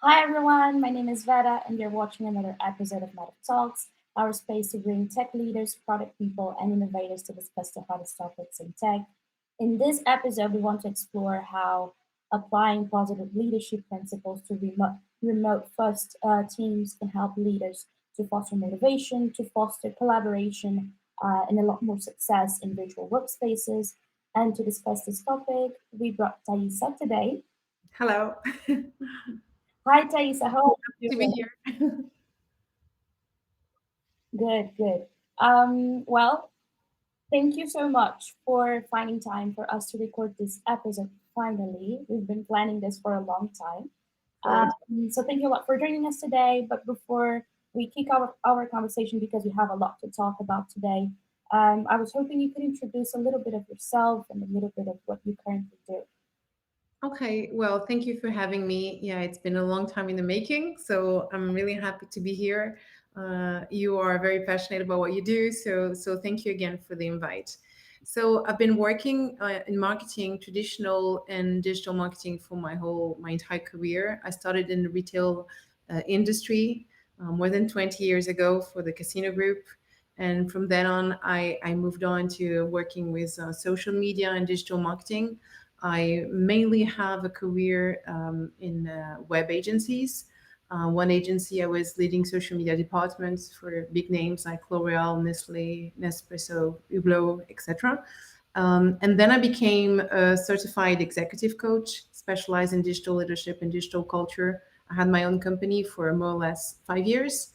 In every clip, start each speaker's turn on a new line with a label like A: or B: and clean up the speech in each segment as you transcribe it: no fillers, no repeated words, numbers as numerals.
A: Hi everyone, my name is Vera, and you're watching another episode of Madiff Talks, our space to bring tech leaders, product people, and innovators to discuss the hottest topics in tech. In this episode, we want to explore how applying positive leadership principles to remote first teams can help leaders to foster motivation, to foster collaboration, and a lot more success in virtual workspaces. And to discuss this topic, we brought Taïssa today.
B: Hello.
A: Hi, Taïssa, how are you
B: To be
A: doing?
B: here.
A: Good, good. Well, thank you so much for finding time for us to record this episode. Finally, we've been planning this for a long time.
B: Good.
A: So thank you a lot for joining us today. But before we kick our conversation, because we have a lot to talk about today, I was hoping you could introduce a little bit of yourself and a little bit of what you currently do.
B: Okay, well, thank you for having me. Yeah, it's been a long time in the making, so I'm really happy to be here. You are very passionate about what you do, so thank you again for the invite. So I've been working in marketing, traditional and digital marketing for my entire career. I started in the retail industry more than 20 years ago for the casino group. And from then on, I moved on to working with social media and digital marketing. I mainly have a career in web agencies. One agency, I was leading social media departments for big names like L'Oreal, Nestle, Nespresso, Hublot, etc. And then I became a certified executive coach, specialized in digital leadership and digital culture. I had my own company for more or less 5 years.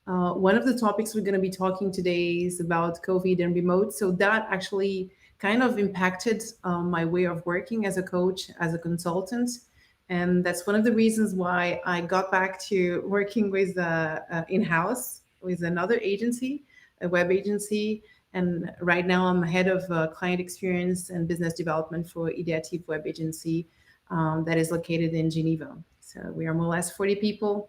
B: One of the topics we're going to be talking today is about COVID and remote. So that actually kind of impacted my way of working as a coach, as a consultant. And that's one of the reasons why I got back to working with in-house with another agency, a web agency. And right now I'm head of client experience and business development for Idéative web agency that is located in Geneva. So we are more or less 40 people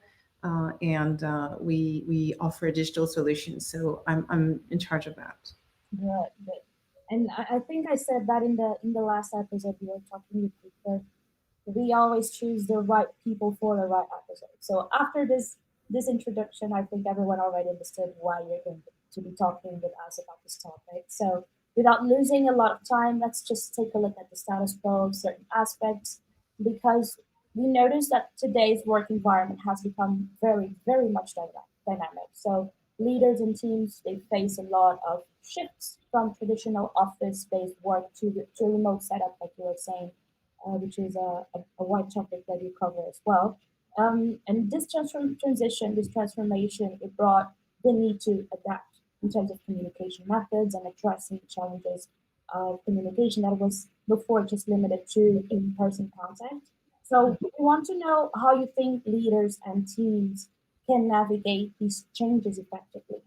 B: and we offer digital solutions. So I'm in charge of that.
A: Good, good. And I think I said that in the last episode we were talking with people. We always choose the right people for the right episode. So after this introduction, I think everyone already understood why you're going to be talking with us about this topic. So without losing a lot of time, let's just take a look at the status quo of certain aspects because we notice that today's work environment has become very, very much dynamic. So leaders and teams they face a lot of shifts from traditional office-based work to remote setup, like you were saying, which is a wide topic that you cover as well. And this this transformation, it brought the need to adapt in terms of communication methods and addressing challenges of communication that was before just limited to in-person contact. So we want to know how you think leaders and teams can navigate these changes effectively.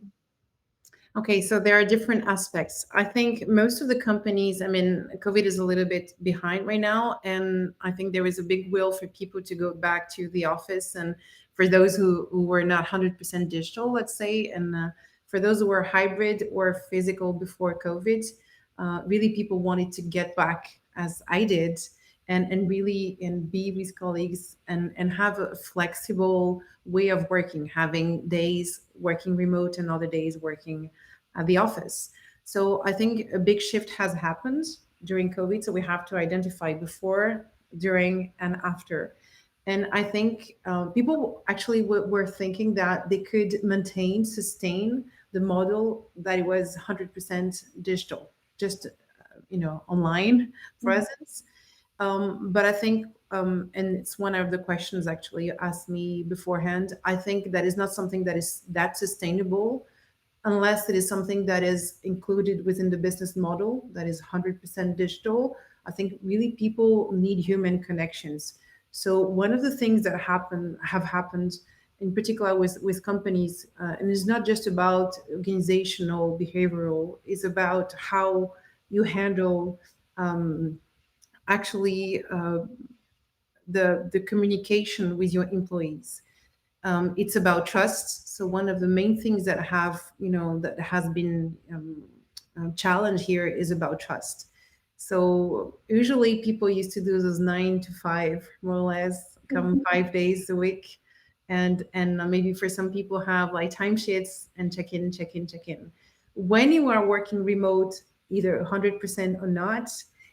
B: Okay, so there are different aspects. I think most of the companies, I mean, COVID is a little bit behind right now, and I think there is a big will for people to go back to the office. And for those who were not 100% digital, let's say, and for those who were hybrid or physical before COVID, really people wanted to get back as I did and really and be with colleagues and have a flexible way of working, having days working remote and other days working at the office. So I think a big shift has happened during COVID. So we have to identify before, during, and after. And I think people actually were thinking that they could maintain, sustain the model that it was 100% digital, just online presence. But I think, and it's one of the questions actually you asked me beforehand. I think that is not something that is that sustainable unless it is something that is included within the business model that is 100% digital. I think really people need human connections. So one of the things that have happened in particular with companies, and it's not just about organizational behavioral, it's about how you handle actually the communication with your employees. It's about trust. So one of the main things that has been challenged here is about trust. So usually people used to do those 9 to 5, more or less, come 5 days a week, and maybe for some people have like timesheets and check in, check in, check in. When you are working remote, either 100% or not,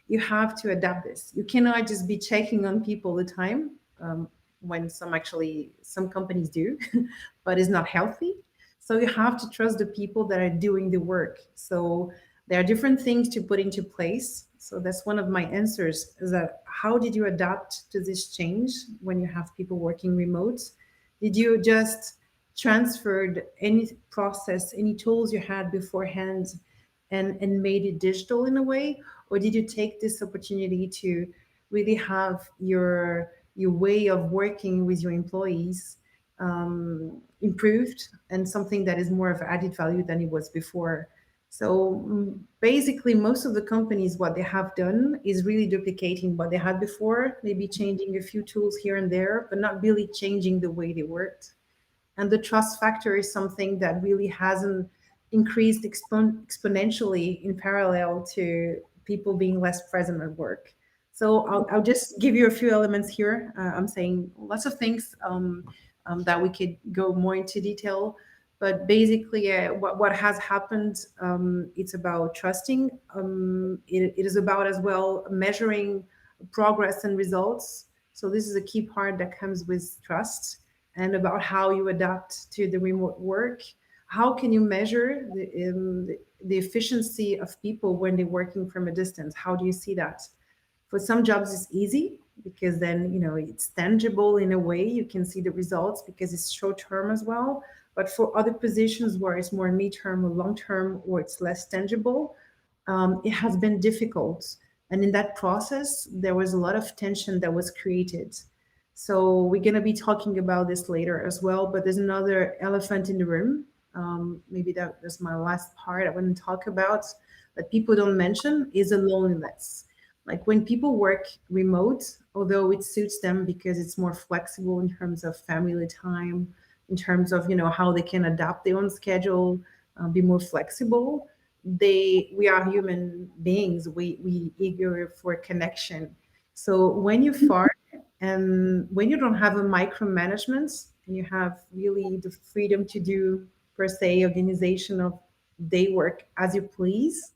B: you have to adapt this. You cannot just be checking on people all the time. When some companies do, but it's not healthy. So you have to trust the people that are doing the work. So there are different things to put into place. So that's one of my answers, is that how did you adapt to this change when you have people working remote? Did you just transferred any process, any tools you had beforehand, and made it digital in a way? Or did you take this opportunity to really have your way of working with your employees improved, and something that is more of added value than it was before? So basically, most of the companies, what they have done is really duplicating what they had before, maybe changing a few tools here and there, but not really changing the way they worked. And the trust factor is something that really hasn't increased exponentially in parallel to people being less present at work. So I'll just give you a few elements here. I'm saying lots of things that we could go more into detail, but basically what has happened, it's about trusting. It is about as well measuring progress and results. So this is a key part that comes with trust, and about how you adapt to the remote work. How can you measure the efficiency of people when they're working from a distance? How do you see that? For some jobs, it's easy because then it's tangible in a way. You can see the results because it's short term as well. But for other positions where it's more mid-term or long term, or it's less tangible, it has been difficult. And in that process, there was a lot of tension that was created. So we're going to be talking about this later as well. But there's another elephant in the room. Maybe that's my last part I want to talk about that people don't mention, is a loneliness. Like when people work remote, although it suits them because it's more flexible in terms of family time, in terms of how they can adapt their own schedule, be more flexible. We are human beings. We eager for connection. So when you're far, and when you don't have a micromanagement, and you have really the freedom to do, per se, organization of day work as you please,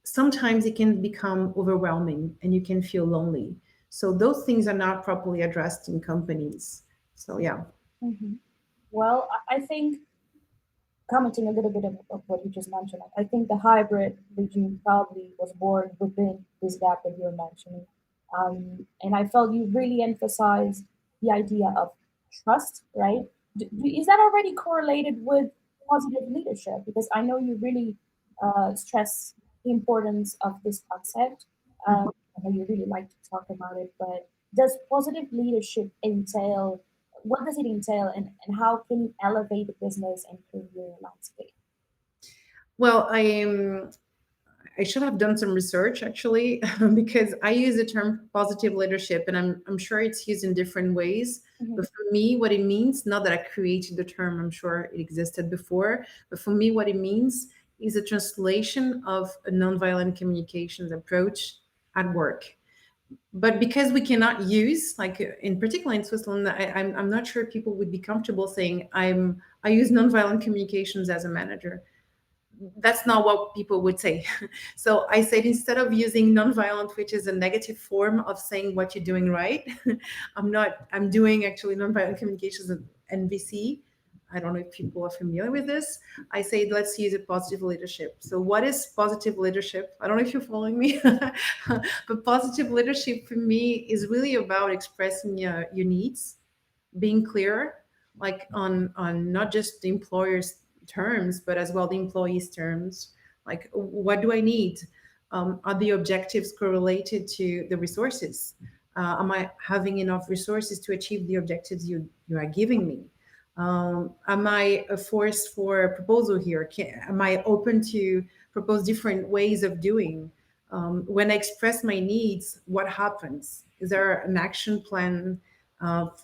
B: sometimes it can become overwhelming and you can feel lonely. So those things are not properly addressed in companies. So yeah.
A: Mhm. Well, I think, commenting a little bit of what you just mentioned, I think the hybrid regime probably was born within this gap that you're mentioning. And I felt you really emphasized the idea of trust, right? Is that already correlated with positive leadership? Because I know you really stress the importance of this concept. I know you really like to talk about it, but does positive leadership entail, what does it entail, and how can you elevate the business and career landscape?
B: Well, I should have done some research actually, because I use the term positive leadership, and I'm sure it's used in different ways.
A: Mhm.
B: But for me, what it means, not that I created the term, I'm sure it existed before, but for me, what it means is a translation of a nonviolent communications approach at work. But because we cannot use, like in particular in Switzerland, I'm not sure people would be comfortable saying I use nonviolent communications as a manager. That's not what people would say. So I said, instead of using nonviolent, which is a negative form of saying what you're doing right, I'm doing actually nonviolent communications at NVC. I don't know if people are familiar with this. I say, let's use a positive leadership. So what is positive leadership? I don't know if you're following me, but positive leadership for me is really about expressing your needs, being clear, like on not just the employer's terms, but as well the employees' terms. Like, what do I need? Are the objectives correlated to the resources? Am I having enough resources to achieve the objectives you are giving me? Am I a force for proposal here? Am I open to propose different ways of doing? When I express my needs, what happens? Is there an action plan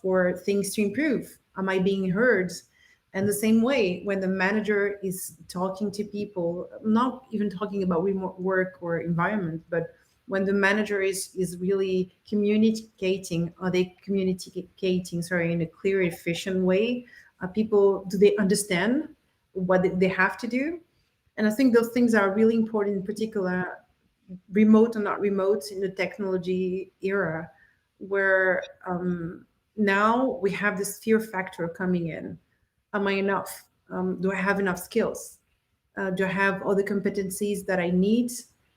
B: for things to improve? Am I being heard? And the same way, when the manager is talking to people, not even talking about remote work or environment, but when the manager is really communicating, are they communicating, sorry, in a clear, efficient way? People, do they understand what they have to do? And I think those things are really important, in particular, remote or not remote, in the technology era, where now we have this fear factor coming in. Am I enough? Do I have enough skills? Do I have all the competencies that I need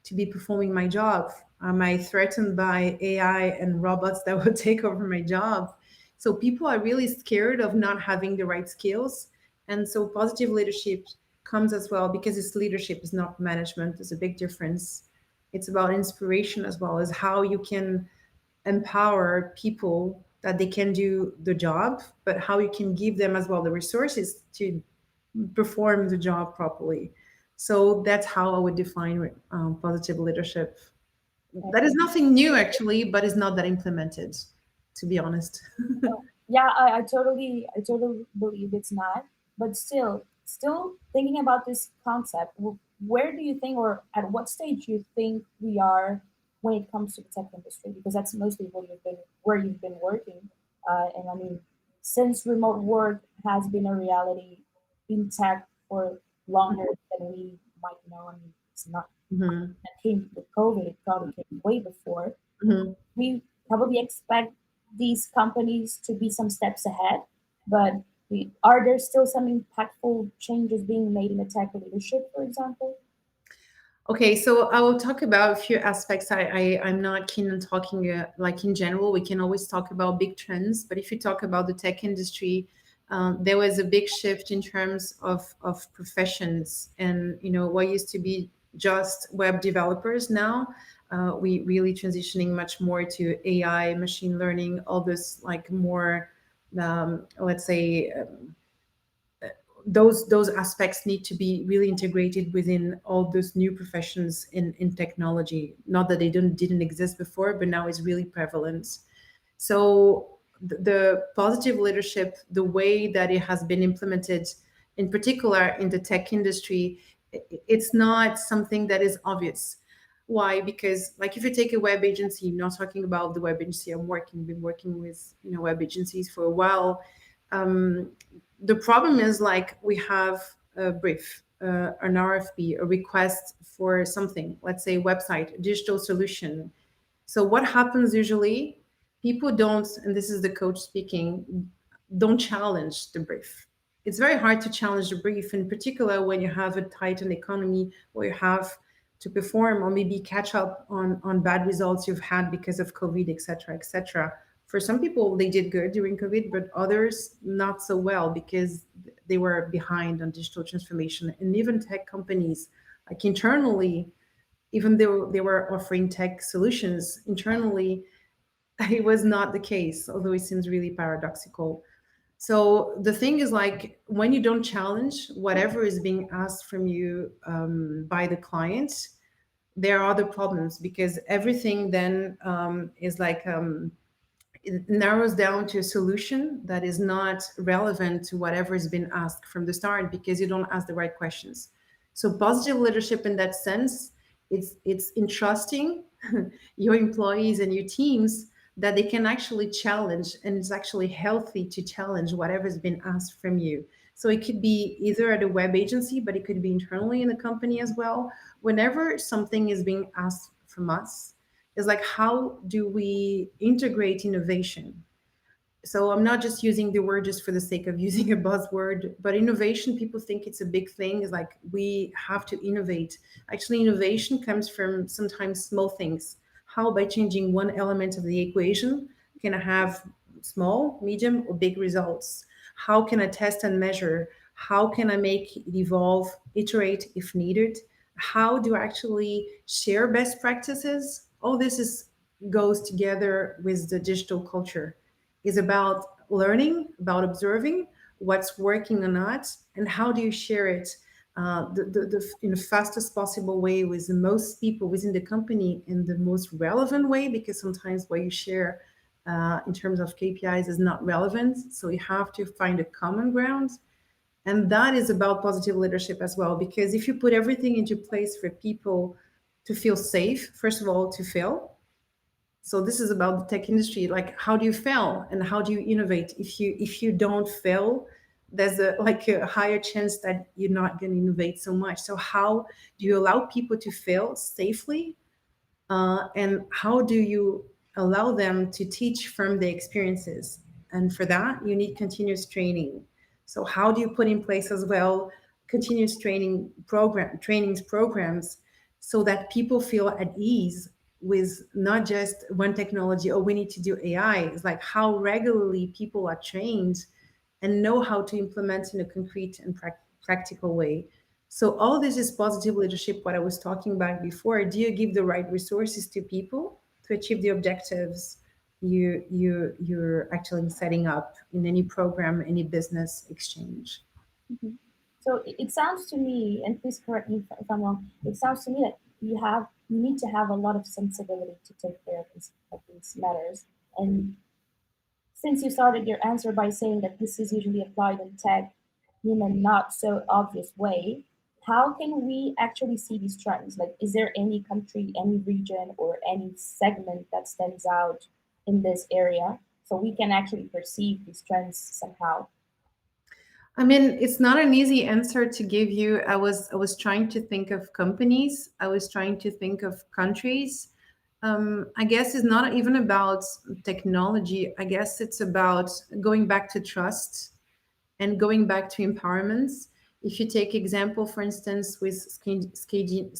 B: to be performing my job? Am I threatened by AI and robots that will take over my job? So people are really scared of not having the right skills. And so positive leadership comes as well, because it's leadership, is not management. There's a big difference. It's about inspiration as well as how you can empower people that they can do the job, but how you can give them as well the resources to perform the job properly. So that's how I would define positive leadership. That is nothing new, actually, but it's not that implemented, to be honest.
A: Yeah, I totally believe it's not. But still thinking about this concept, where do you think, or at what stage do you think we are when it comes to the tech industry? Because that's mostly where you've been working. And I mean, since remote work has been a reality in tech for longer than we might know. I mean, it's not
B: Hmm.
A: that came with COVID; it probably came way before.
B: Hmm.
A: We probably expect these companies to be some steps ahead, but are there still some impactful changes being made in the tech leadership, for example?
B: Okay, so I will talk about a few aspects. I'm not keen on talking like in general. We can always talk about big trends, but if you talk about the tech industry, there was a big shift in terms of professions, and what used to be just web developers now. We really transitioning much more to AI, machine learning, all this like more, let's say, those aspects need to be really integrated within all those new professions in technology. Not that they didn't exist before, but now it's really prevalent. So the positive leadership, the way that it has been implemented, in particular in the tech industry, it's not something that is obvious. Why? Because like if you take a web agency, I'm not talking about the web agency I'm working, been working with web agencies for a while. Um, the problem is like we have a brief, an RFP, a request for something, let's say a website, a digital solution. So what happens usually? People don't, and this is the coach speaking, don't challenge the brief. It's very hard to challenge the brief, in particular when you have a tightened economy, or you have to perform or maybe catch up on bad results you've had because of COVID, etc., etc. For some people, they did good during COVID, but others not so well because they were behind on digital transformation. And even tech companies, like internally, even though they were offering tech solutions internally, it was not the case, although it seems really paradoxical. So the thing is, like, when you don't challenge whatever is being asked from you by the client, there are other problems, because everything then is like it narrows down to a solution that is not relevant to whatever has been asked from the start, because you don't ask the right questions. So positive leadership in that sense, it's entrusting your employees and your teams that they can actually challenge, and it's actually healthy to challenge whatever has been asked from you. So it could be either at a web agency, but it could be internally in the company as well. Whenever something is being asked from us, is like, how do we integrate innovation? So I'm not just using the word just for the sake of using a buzzword, but innovation, people think it's a big thing. It's like we have to innovate. Actually, innovation comes from sometimes small things. How, by changing one element of the equation, can I have small, medium, or big results? How can I test and measure? How can I make it evolve, iterate if needed? How do I actually share best practices? All this is goes together with the digital culture. Is about learning, about observing what's working or not, and how do you share it in the fastest possible way with the most people within the company in the most relevant way, because sometimes what you share in terms of KPIs is not relevant. So you have to find a common ground. And that is about positive leadership as well, because if you put everything into place for people to feel safe, first of all, to fail. So this is about the tech industry. Like, how do you fail and how do you innovate? If you don't fail, there's a higher chance that you're not going to innovate so much. So how do you allow people to fail safely, and how do you allow them to teach from their experiences? And for that, you need continuous training. So how do you put in place as well continuous trainings programs, so that people feel at ease with not just one technology, or we need to do AI. It's like how regularly people are trained and know how to implement in a concrete and practical way. So all this is positive leadership, what I was talking about before. Do you give the right resources to people to achieve the objectives you're actually setting up in any program, any business exchange?
A: Mhm. So it sounds to me, and please correct me if I'm wrong. It sounds to me that you need to have a lot of sensibility to take care of these matters. And since you started your answer by saying that this is usually applied in tech in a not so obvious way, how can we actually see these trends? Like, is there any country, any region, or any segment that stands out in this area so we can actually perceive these trends somehow?
B: I mean, it's not an easy answer to give you. I was trying to think of companies. I was trying to think of countries. I guess it's not even about technology. I guess it's about going back to trust and going back to empowerment. If you take example, for instance, with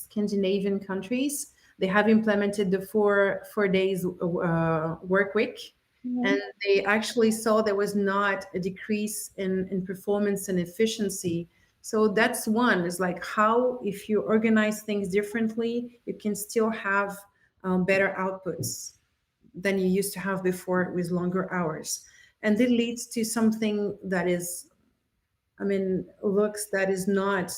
B: Scandinavian countries, they have implemented the four days work week,
A: Mhm.
B: and they actually saw there was not a decrease in performance and efficiency. So that's one, is like how, if you organize things differently, you can still have better outputs than you used to have before with longer hours. And it leads to something that is, I mean, looks that is not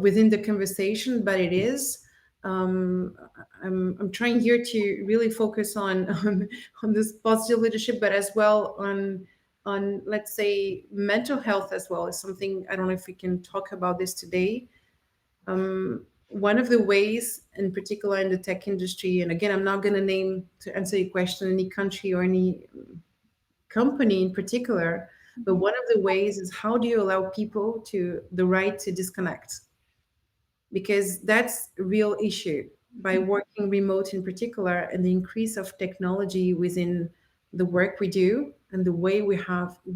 B: within the conversation, but it is. Um, I'm trying here to really focus on, on this positive leadership, but as well on, let's say, mental health as well is something. I don't know if we can talk about this today. One of the ways, in particular in the tech industry, and again, I'm not going to name, to answer your question, any country or any company in particular, but
A: Mhm.
B: one of the ways is how do you allow people to the right to disconnect, because that's a real issue. By working remote in particular, and the increase of technology within the work we do and the way we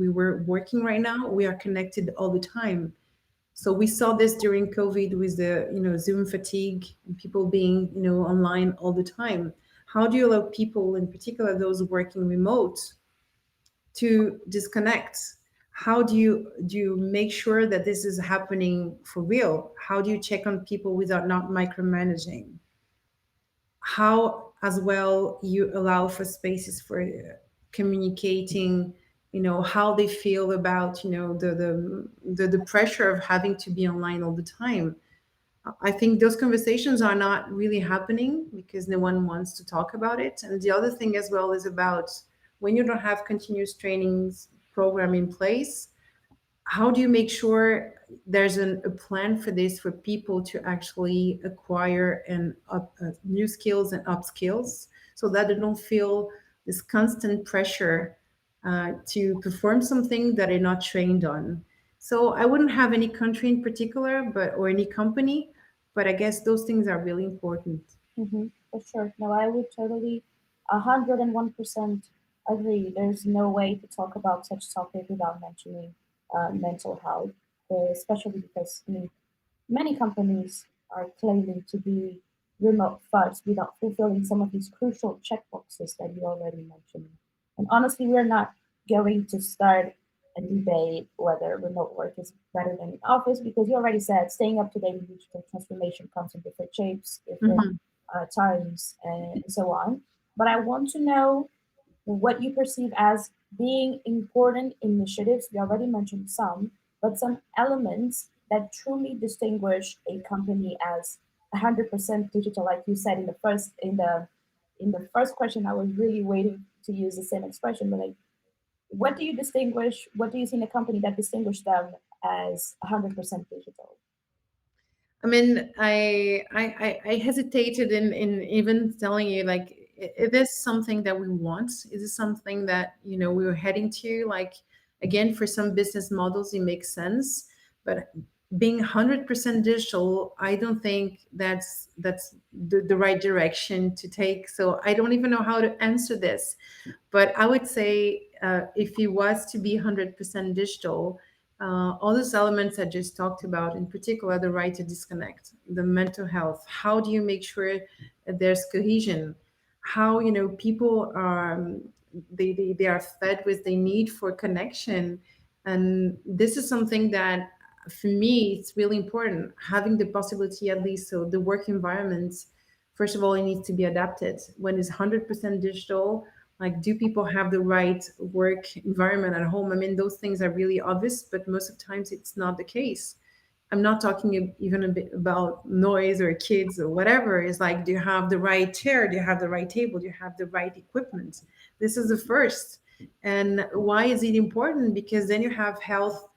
B: were working right now, we are connected all the time. So we saw this during COVID with the, Zoom fatigue and people being, online all the time. How do you allow people, in particular those working remote, to disconnect? How do you make sure that this is happening for real? How do you check on people without not micromanaging? How as well you allow for spaces for communicating, how they feel about, the pressure of having to be online all the time. I think those conversations are not really happening because no one wants to talk about it. And the other thing as well is about, when you don't have continuous trainings program in place, how do you make sure there's a plan for this, for people to actually acquire and new skills and up skills, so that they don't feel this constant pressure to perform something that they're not trained on. So I wouldn't have any country in particular, but or any company, but I guess those things are really important.
A: For sure. No, I would totally 101% agree. There's no way to talk about such topic without mentioning mental health, especially because I mean, many companies are claiming to be remote first without fulfilling some of these crucial checkboxes that you already mentioned. And honestly, we're not going to start a debate whether remote work is better than in office because you already said staying up to date with digital transformation comes in different shapes, different
B: Mhm.
A: times, and so on. But I want to know what you perceive as being important initiatives. We already mentioned some, but some elements that truly distinguish a company as 100% digital, like you said in the first question. I was really waiting to use the same expression, but like, what do you distinguish? What do you see in a company that distinguish them as 100% digital?
B: I mean, I hesitated in even telling you, like, it is something that we want. It is something that, we were heading to. Like, again, for some business models, it makes sense, but being 100% digital, I don't think that's the right direction to take. So I don't even know how to answer this. But I would say, if it was to be 100% digital, all those elements I just talked about, in particular, the right to disconnect, the mental health, how do you make sure that there's cohesion? How, people are, they are fed with the need for connection. And this is something that, for me, it's really important, having the possibility, at least, so the work environments, first of all, it needs to be adapted. When it's 100% digital, like, do people have the right work environment at home? I mean, those things are really obvious, but most of the times it's not the case. I'm not talking even a bit about noise or kids or whatever. It's like, do you have the right chair? Do you have the right table? Do you have the right equipment? This is the first. And why is it important? Because then you have health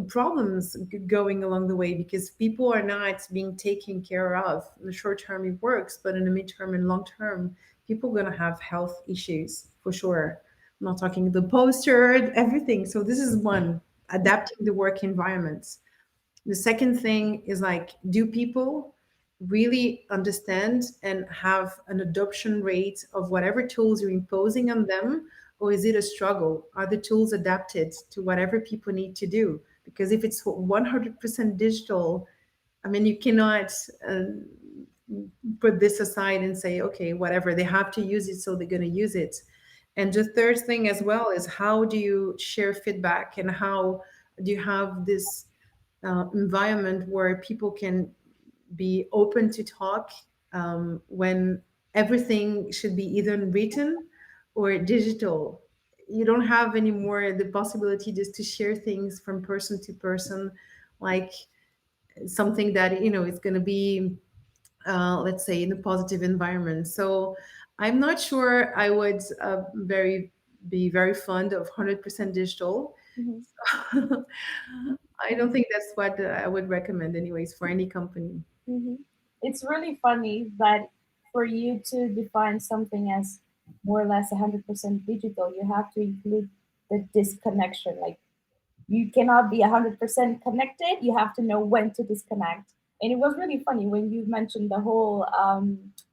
B: problems going along the way, because people are not being taken care of. In the short term, it works, but in the midterm and long term, people are going to have health issues for sure. I'm not talking the poster, everything. So this is one, adapting the work environments. The second thing is, like, do people really understand and have an adoption rate of whatever tools you're imposing on them? Or is it a struggle? Are the tools adapted to whatever people need to do? Because if it's 100% digital, I mean, you cannot put this aside and say, okay, whatever, they have to use it, so they're going to use it. And the third thing as well is, how do you share feedback, and how do you have this environment where people can be open to talk, when everything should be either written or digital. You don't have anymore the possibility just to share things from person to person, like something that, is going to be, let's say, in a positive environment. So I'm not sure I would, very be very fond of 100% digital.
A: Mhm.
B: I don't think that's what, I would recommend, anyways, for any company.
A: Hmm. It's really funny that for you to define something as more or less 100% digital, you have to include the disconnection. Like, you cannot be 100% connected. You have to know when to disconnect. And it was really funny when you mentioned the whole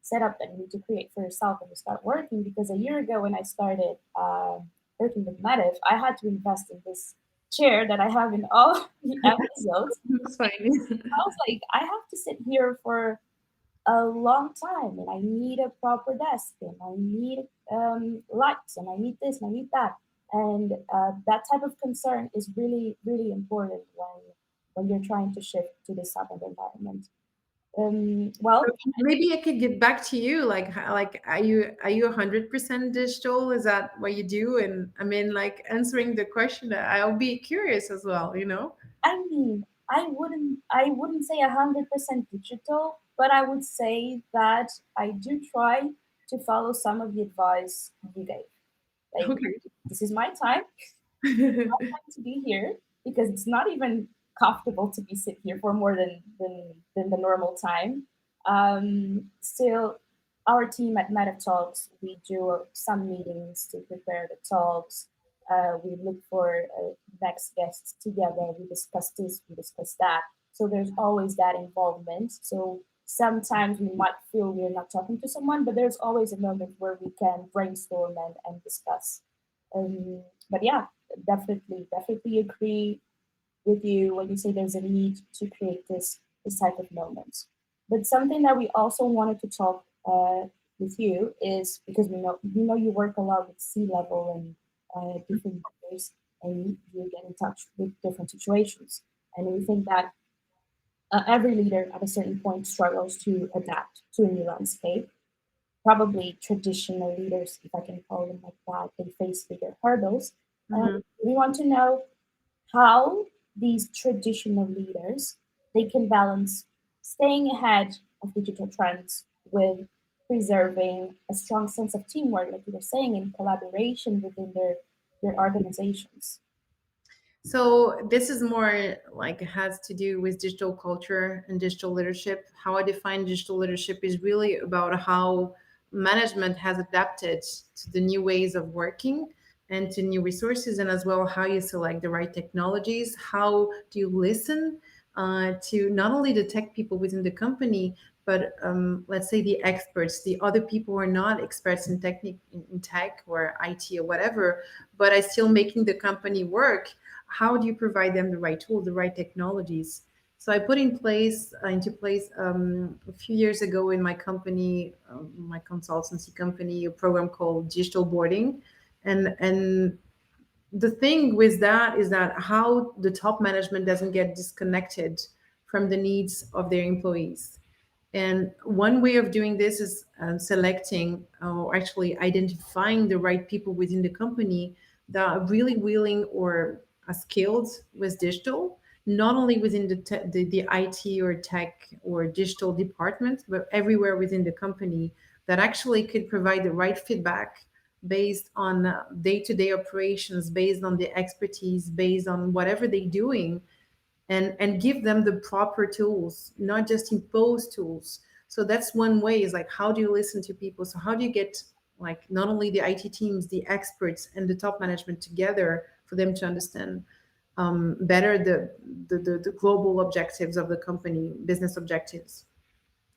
A: setup that you need to create for yourself when you start working. Because a year ago, when I started working with Madiff, I had to invest in this chair that I have in all the episodes.
B: It's fine.
A: I was like, I have to sit here for a long time, and I need a proper desk, and I need lights, and I need this, and I need that. And that type of concern is really, really important when you're trying to shift to this type of environment. Well,
B: Maybe I could get back to you. Like, like, are you 100% digital? Is that what you do? And I mean, like, answering the question, I'll be curious as well.
A: I mean, I wouldn't say 100% digital, but I would say that I do try to follow some of the advice you gave. Like,
B: Okay.
A: this is my time to be here, because it's not even comfortable to be sit here for more than the normal time. Still, our team at Madiff Talks, we do some meetings to prepare the talks. We look for next guests together. We discuss this, we discuss that. So there's always that involvement. So sometimes we might feel we're not talking to someone, but there's always a moment where we can brainstorm and discuss. But yeah, definitely agree with you when you say there's a need to create this type of moments. But something that we also wanted to talk with you is, because we know you work a lot with sea level and different leaders, and you get in touch with different situations, and we think that every leader at a certain point struggles to adapt to a new landscape. Probably traditional leaders, if I can call them like that, they face bigger hurdles.
B: Mhm.
A: We want to know how these traditional leaders, they can balance staying ahead of digital trends with preserving a strong sense of teamwork, like you were saying, in collaboration within their organizations.
B: So this is more like has to do with digital culture and digital leadership. How I define digital leadership is really about how management has adapted to the new ways of working and to new resources, and as well how you select the right technologies. How do you listen to not only the tech people within the company, but let's say the experts, the other people who are not experts in technique, in tech or IT or whatever, but are still making the company work. How do you provide them the right tool, the right technologies? So I put in place into place a few years ago in my company, my consultancy company, a program called digital boarding. And the thing with that is that how the top management doesn't get disconnected from the needs of their employees. And one way of doing this is selecting or actually identifying the right people within the company that are really willing or are skilled with digital, not only within the IT or tech or digital department, but everywhere within the company that actually could provide the right feedback based on day-to-day operations, based on the expertise, based on whatever they're doing, and give them the proper tools, not just impose tools. So that's one way, is like, how do you listen to people? So how do you get like not only the IT teams, the experts and the top management together for them to understand better the global objectives of the company, business objectives.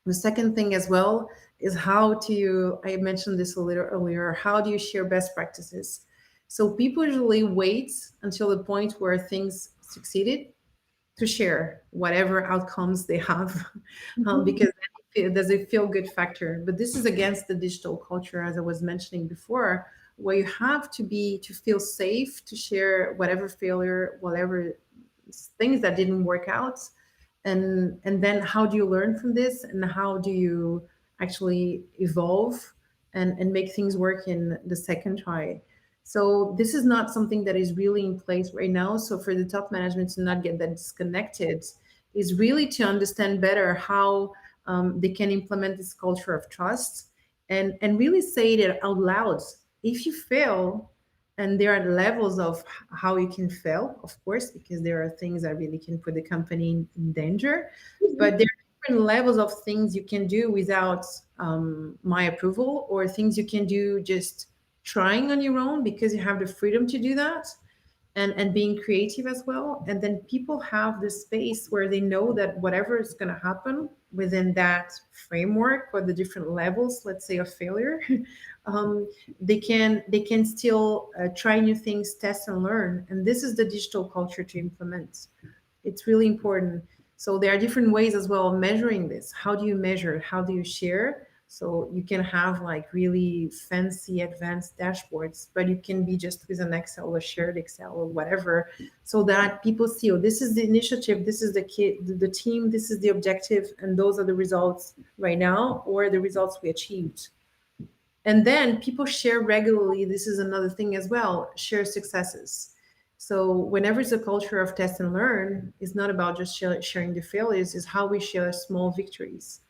B: The second thing as well is how to, I mentioned this a little earlier, how do you share best practices? So people usually wait until the point where things succeeded to share whatever outcomes they have,
A: Mhm.
B: because there's a feel good factor. But this is against the digital culture, as I was mentioning before, where you have to feel safe to share whatever failure, whatever things that didn't work out, and then how do you learn from this, and how do you actually evolve and make things work in the second try. So this is not something that is really in place right now. So for the top management to not get that disconnected is really to understand better how they can implement this culture of trust, and really say it out loud. If you fail, and there are levels of how you can fail, of course, because there are things that really can put the company in danger, but there are different levels of things you can do without my approval, or things you can do just trying on your own because you have the freedom to do that, and being creative as well. And then people have this space where they know that whatever is going to happen within that framework or the different levels, let's say, of failure, um, they can still try new things, test and learn. And this is the digital culture to implement. It's really important. So there are different ways as well of measuring this. How do you measure? How do you share? So you can have like really fancy advanced dashboards, but you can be just with an Excel or shared Excel or whatever, so that people see, oh, this is the initiative, this is the kid, the team, this is the objective, and those are the results right now, or the results we achieved. And then people share regularly. This is another thing as well, share successes. So whenever it's a culture of test and learn, it's not about just sharing the failures, it's how we share small victories.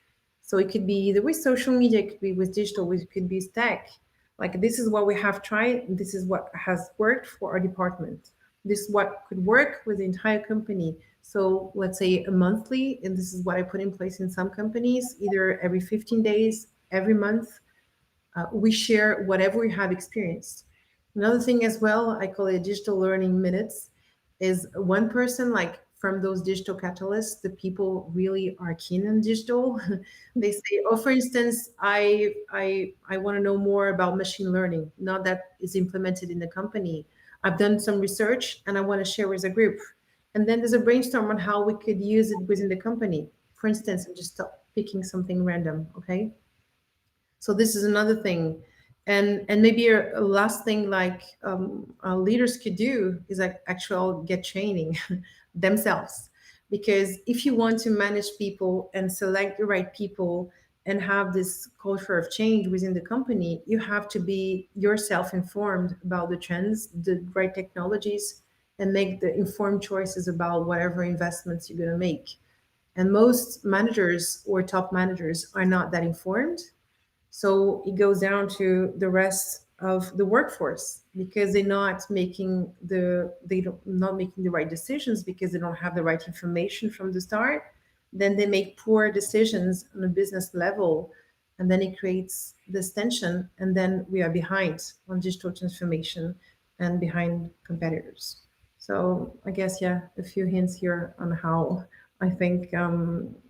B: So it could be either with social media, it could be with digital, it could be tech. Like, this is what we have tried, this is what has worked for our department, this is what could work with the entire company. So let's say a monthly, and this is what I put in place in some companies, either every 15 days, every month, we share whatever we have experienced. Another thing as well, I call it digital learning minutes, is one person, like from those digital catalysts, the people really are keen on digital. They say, oh, for instance, I want to know more about machine learning, not that is implemented in the company. I've done some research and I want to share with a group. And then there's a brainstorm on how we could use it within the company. For instance, I'm just picking something random, okay? So this is another thing. And maybe a last thing, like leaders could do, is like actual get training themselves. Because if you want to manage people and select the right people and have this culture of change within the company, you have to be yourself informed about the trends, the right technologies, and make the informed choices about whatever investments you're going to make. And most managers or top managers are not that informed, so it goes down to the rest of the workforce, because they're not making not making the right decisions because they don't have the right information from the start. Then they make poor decisions on a business level, and then it creates this tension, and then we are behind on digital transformation and behind competitors. So I guess, yeah, a few hints here on how I think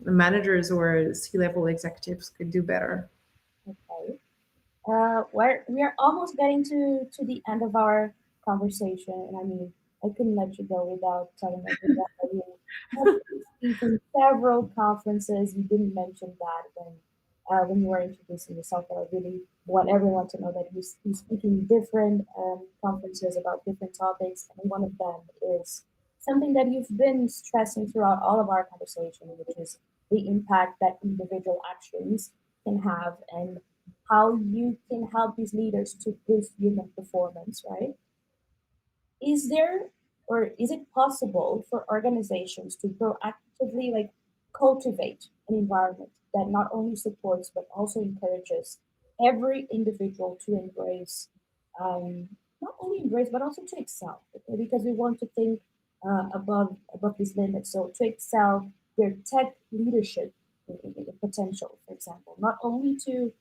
B: managers or C-level executives could do better.
A: Okay. We are almost getting to the end of our conversation, and I mean, I couldn't let you go without telling everyone that you have been speaking several conferences. You didn't mention that when you were introducing yourself, but I really want everyone to know that you're speaking different conferences about different topics, and one of them is something that you've been stressing throughout all of our conversation, which is the impact that individual actions can have and how you can help these leaders to boost human performance, right? Is there or is it possible for organizations to proactively like cultivate an environment that not only supports but also encourages every individual to embrace, not only embrace but also to excel, okay? Because we want to think above these limits. So to excel their tech leadership in potential, for example, not only to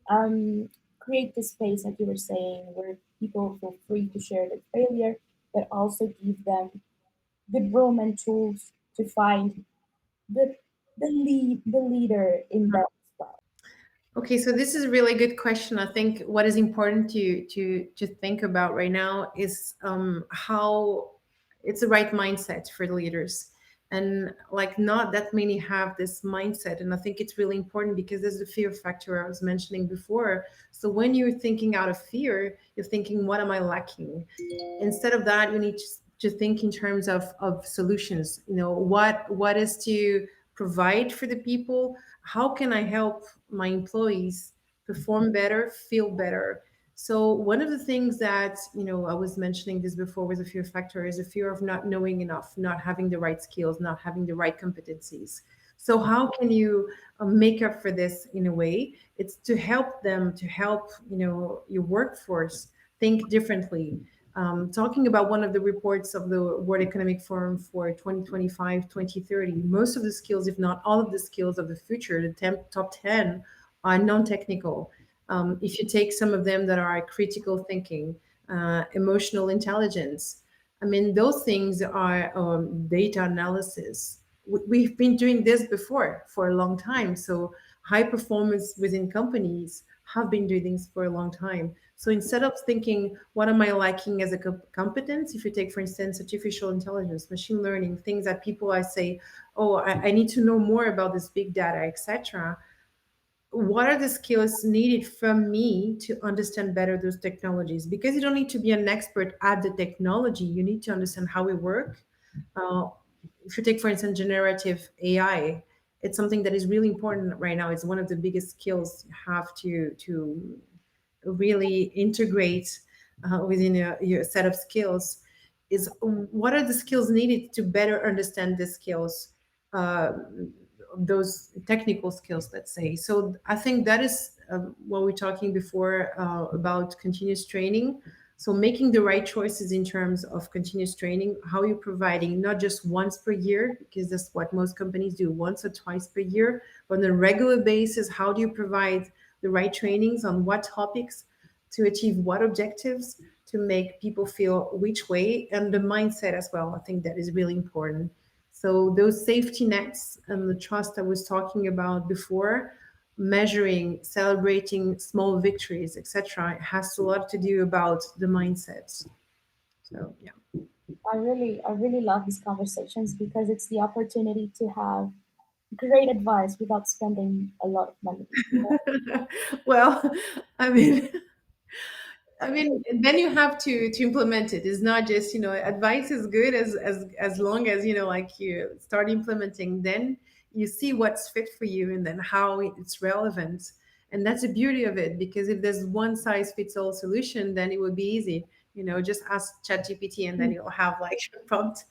A: um, create the space, like you were saying, where people feel free to share their failure, but also give them good room and tools to find the the leader in them as well.
B: Okay, so this is a really good question. I think what is important to think about right now is how it's the right mindset for the leaders, and like not that many have this mindset. And I think it's really important because there's the fear factor I was mentioning before. So when you're thinking out of fear, you're thinking, what am I lacking? Instead of that, you need to think in terms of solutions. You know, what is to provide for the people? How can I help my employees perform better, feel better? So one of the things that, I was mentioning this before with a fear factor is a fear of not knowing enough, not having the right skills, not having the right competencies. So how can you make up for this in a way? It's to help them, to help, your workforce think differently. Talking about one of the reports of the World Economic Forum for 2025, 2030, most of the skills, if not all of the skills of the future, the top 10 are non-technical. If you take some of them that are critical thinking, emotional intelligence, I mean, those things are data analysis. We've been doing this before for a long time. So high performance within companies have been doing this for a long time. So instead of thinking, what am I lacking as a competence? If you take, for instance, artificial intelligence, machine learning, things that people I say, oh, I need to know more about this big data, etc. What are the skills needed from me to understand better those technologies? Because you don't need to be an expert at the technology, you need to understand how it works. uh, if you take, for instance, generative AI, it's something that is really important right now. It's one of the biggest skills you have to really integrate within your set of skills. Is what are the skills needed to better understand the skills, uh, those technical skills, let's say. So I think that is what we're talking before about continuous training. So making the right choices in terms of continuous training, how you're providing not just once per year, because that's what most companies do, once or twice per year, but on a regular basis. How do you provide the right trainings on what topics to achieve what objectives, to make people feel which way, and the mindset as well. I think that is really important. So those safety nets and the trust I was talking about before, measuring, celebrating small victories, etc., has a lot to do about the mindsets. So yeah.
A: I really love these conversations because it's the opportunity to have great advice without spending a lot of money.
B: Well, I mean, then you have to implement it. It's not just, advice is good as long as, like you start implementing. Then you see what's fit for you, and then how it's relevant. And that's the beauty of it, because if there's one size fits all solution, then it would be easy. Just ask ChatGPT, and then you'll have like prompt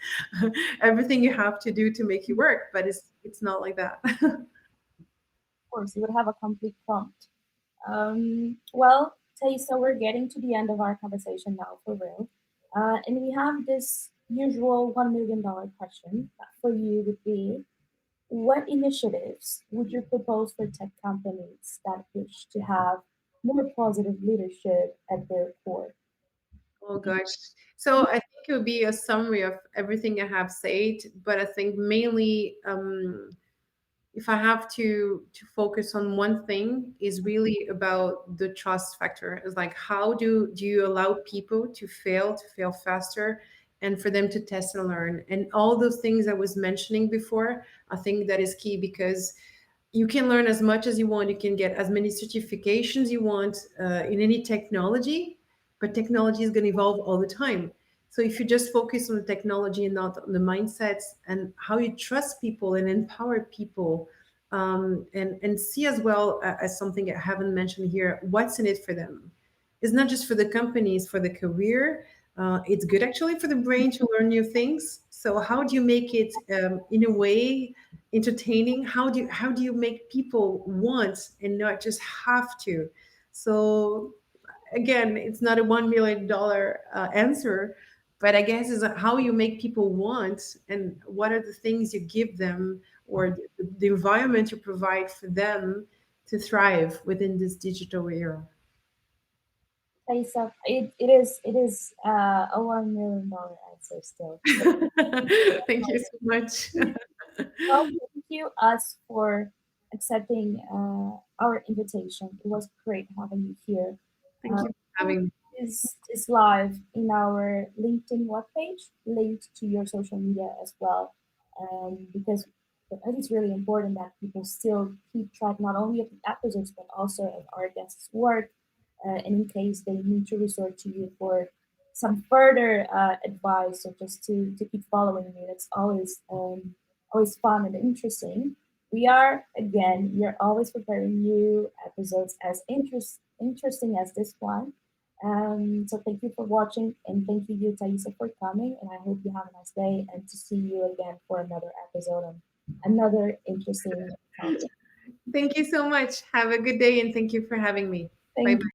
B: everything you have to do to make it work. But it's not like that.
A: Of course, you would have a complete prompt. Well, Taïssa, we're getting to the end of our conversation now, for real. And we have this usual $1 million question that for you would be, what initiatives would you propose for tech companies that wish to have more positive leadership at their core?
B: Oh gosh. So I think it would be a summary of everything I have said, but I think mainly if I have to focus on one thing is really about the trust factor. It's like how do you allow people to fail faster and for them to test and learn. And all those things I was mentioning before, I think that is key because you can learn as much as you want. You can get as many certifications you want in any technology, but technology is going to evolve all the time. So if you just focus on the technology and not on the mindsets and how you trust people and empower people, and see as well as something I haven't mentioned here, what's in it for them. It's not just for the companies, for the career. It's good actually for the brain to learn new things. So how do you make it in a way entertaining? How do you make people want and not just have to? So again, it's not a $1 million answer, but I guess is how you make people want and what are the things you give them or the environment you provide for them to thrive within this digital era.
A: Taïssa, it is a $1 million answer still.
B: Thank you so much.
A: Well, thank you us for accepting our invitation. It was great having you here.
B: Thank you for having me.
A: Is live in our LinkedIn webpage, linked to your social media as well, because I think it's really important that people still keep track not only of the episodes but also of our guests' work, and in case they need to resort to you for some further advice or just to keep following you. That's always fun and interesting. We are always preparing new episodes as interesting as this one. So thank you for watching and thank you, Thaisa, for coming. And I hope you have a nice day and to see you again for another episode on another interesting topic.
B: Thank you so much. Have a good day and thank you for having me. Bye
A: Thank
B: bye.
A: you.